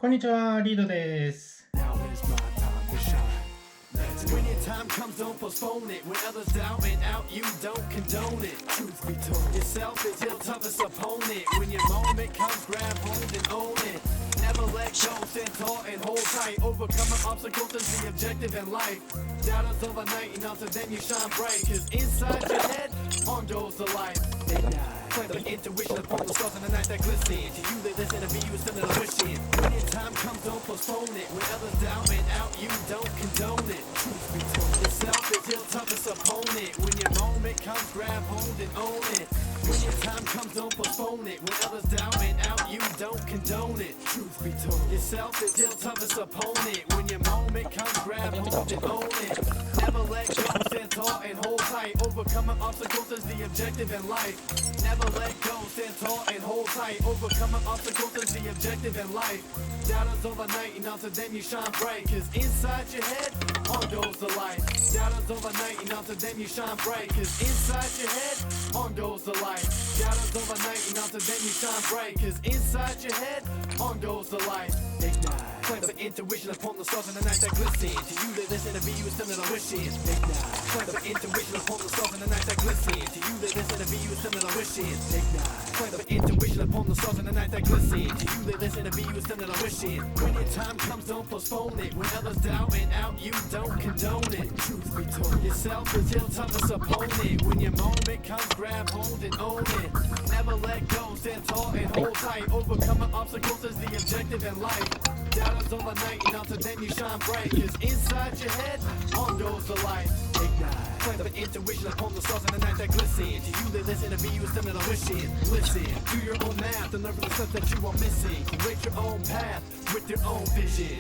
こんにちは、リードです。When your time comes, don't postpone it. When others down and out, you don't condone it. Truth be told, yourself is your toughest opponent. When your moment comes, grab hold and own it. Never let go, stand tall and hold tight. Overcoming obstacles is the objective in life. Doubt is overnight, and after then you shine bright. Cause inside your head, on goes the light. Plant the intuition upon the stars in the night that glisten. To you they listen to be you still in a wishing. When your time comes, don't postpone it. When others down and out, you don't condone it. Truth be told, yourself is your toughest opponent. When your moment comes, grab hold and own it. When your time comes, don't postpone it. When others down and out, you don't condone it. Truth be told, yourself is your toughest opponent. When your moment comes, grab hold and own it. Never let go, stand tall and hold tight. Overcoming obstacles is the objective in life. Never let go, stand tall and hold tight. Overcoming obstacles is the objective in life. Doubt is overnight, and after then you shine bright. Cause inside your head, on goes the light. Doubt is overnight, and after then you shine bright. Cause inside your head, on goes the light. Doubt is overnight, and after then you shine bright. Cause inside your head, on goes the light. Ignite. Plant the intuition upon the stars in the night that glisten. To you they listen to be you still in a wishing. Ignite. Plant the intuition upon the stars in the night that glisten. To you they listen to be you still in a wishing. Ignite. Plant the intuition upon the stars in the night that glisten. To you they listen to be you still in a wishing. When your time comes, don't postpone it. When others down and out, you don't condone it. Truth be told, yourself is your toughest opponent. When your moment comes, grab hold and own it. Never let go, stand tall and hold tight. Overcoming obstacles is the objective in life. Doubt is overnight, and after then you shine bright. Cause inside your head, on goes the light. Ignite. Plant the intuition upon the stars in the night that glisten. To you they listen to be you still in a wishing. Listen, do your own math and learn from the stuff that you are missing. Create your own path with your own vision.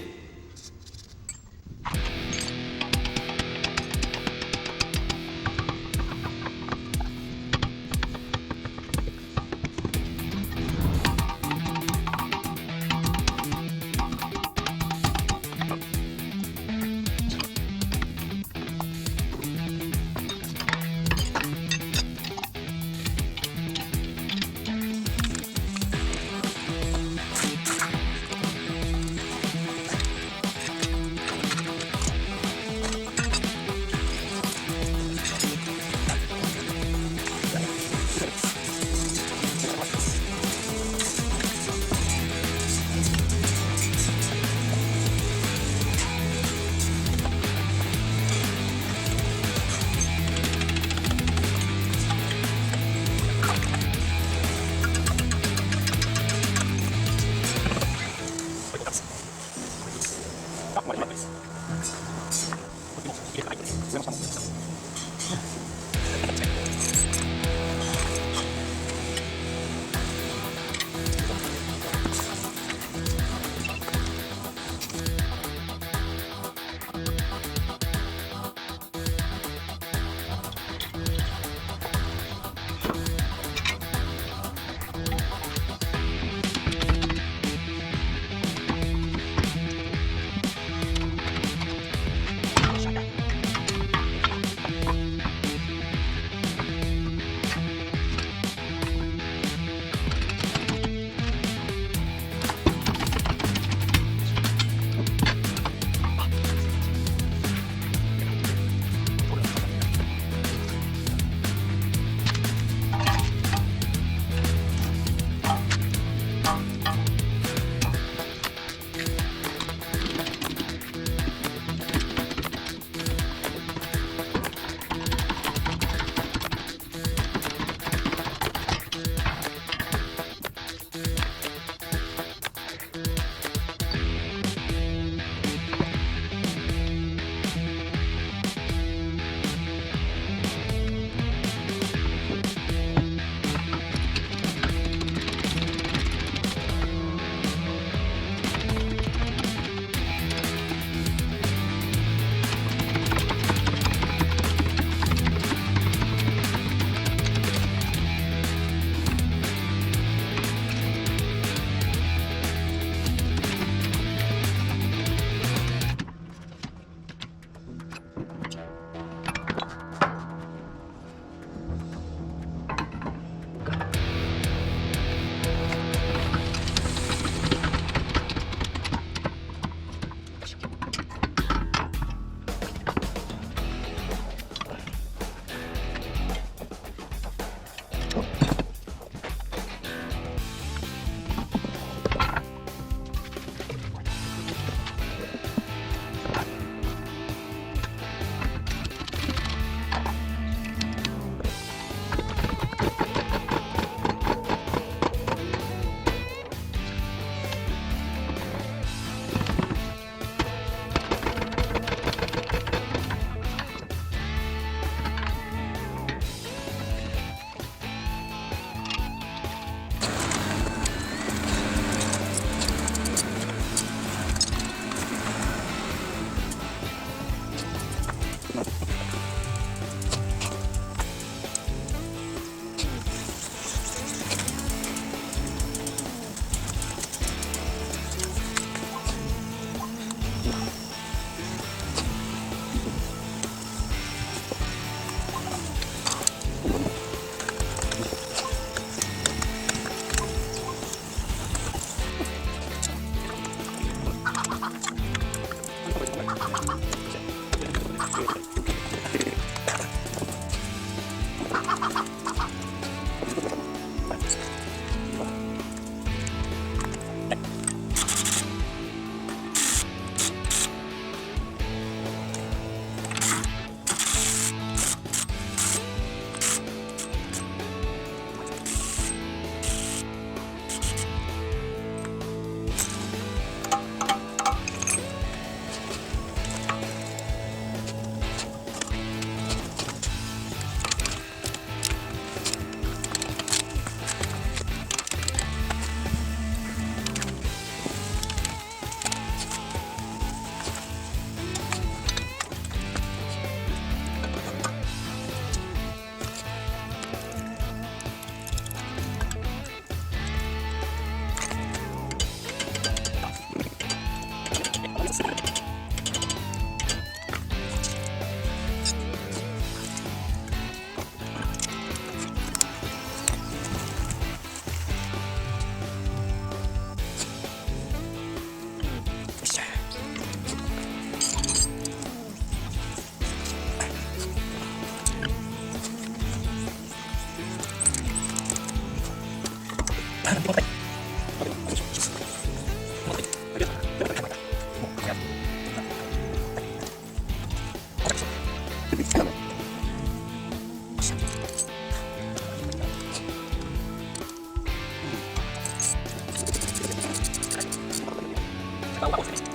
Bagus.